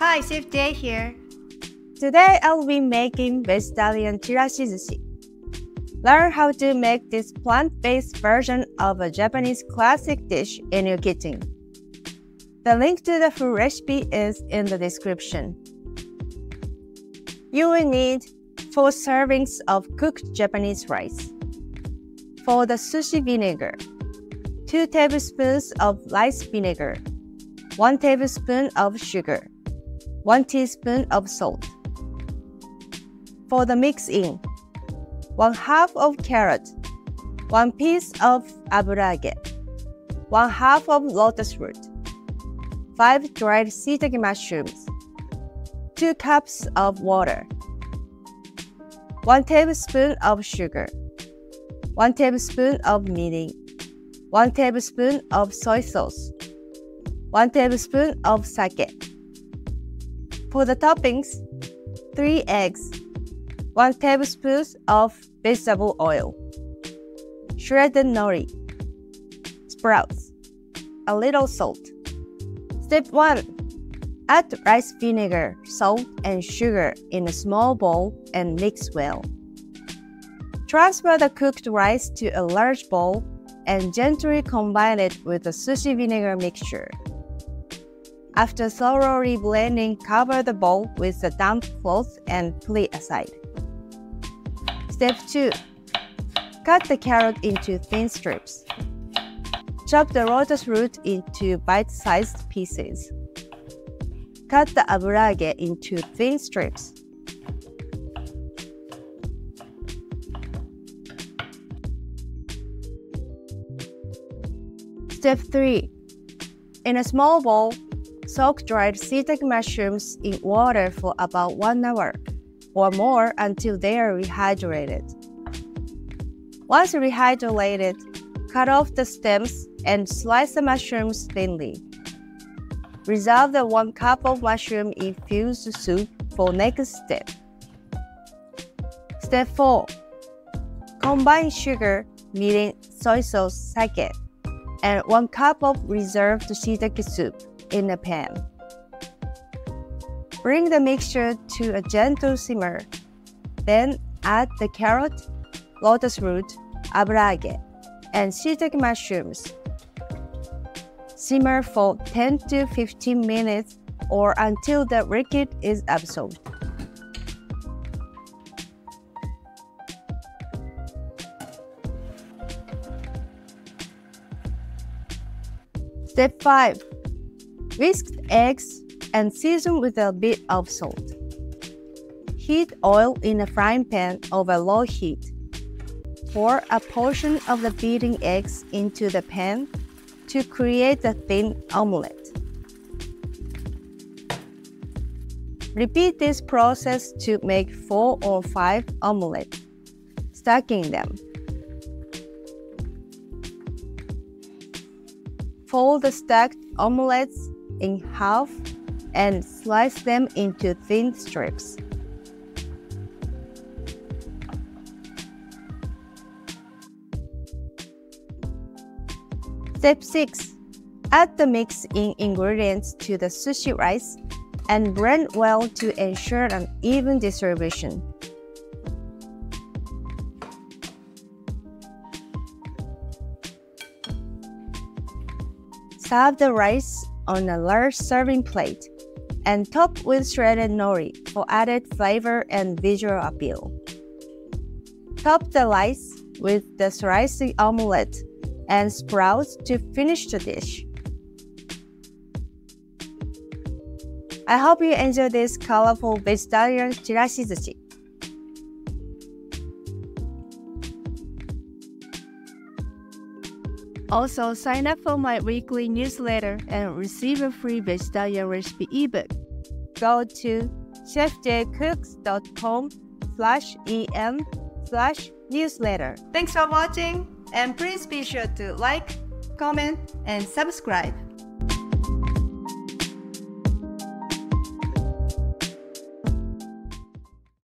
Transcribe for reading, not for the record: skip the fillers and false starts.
Hi, Chef Day here. Today I'll be making vegetarian chirashi sushi. Learn how to make this plant-based version of a Japanese classic dish in your kitchen. The link to the full recipe is in the description. You will need 4 servings of cooked Japanese rice. For the sushi vinegar, 2 tablespoons of rice vinegar, 1 tablespoon of sugar, 1 teaspoon of salt. For the mix-in, 1/2 of carrot, 1 piece of aburage, 1/2 of lotus root, 5 dried shiitake mushrooms, 2 cups of water, 1 tablespoon of sugar, 1 tablespoon of mirin, 1 tablespoon of soy sauce, 1 tablespoon of sake. For the toppings, 3 eggs, 1 tablespoon of vegetable oil, shredded nori, sprouts, a little salt. Step 1. Add rice vinegar, salt, and sugar in a small bowl and mix well. Transfer the cooked rice to a large bowl and gently combine it with the sushi vinegar mixture. After thoroughly blending, cover the bowl with a damp cloth and put it aside. Step 2. Cut the carrot into thin strips. Chop the lotus root into bite-sized pieces. Cut the aburage into thin strips. Step 3. In a small bowl, soak dried shiitake mushrooms in water for about 1 hour or more until they are rehydrated. Once rehydrated, cut off the stems and slice the mushrooms thinly. Reserve the 1 cup of mushroom-infused soup for next step. Step 4. Combine sugar, mirin, soy sauce, sake, and 1 cup of reserved shiitake soup in a pan. Bring the mixture to a gentle simmer. Then add the carrot, lotus root, aburage, and shiitake mushrooms. Simmer for 10 to 15 minutes or until the liquid is absorbed. Step 5. Whisk eggs and season with a bit of salt. Heat oil in a frying pan over low heat. Pour a portion of the beaten eggs into the pan to create a thin omelette. Repeat this process to make 4 or 5 omelettes, stacking them. Fold the stacked omelettes in half and slice them into thin strips. Step 6. Add the mix-in ingredients to the sushi rice and blend well to ensure an even distribution. Serve the rice on a large serving plate and top with shredded nori for added flavor and visual appeal. Top the rice with the sliced omelette and sprouts to finish the dish. I hope you enjoy this colorful vegetarian chirashi sushi. Also, sign up for my weekly newsletter and receive a free vegetarian recipe ebook. Go to chefjcooks.com/em/newsletter. Thanks for watching, and please be sure to like, comment, and subscribe.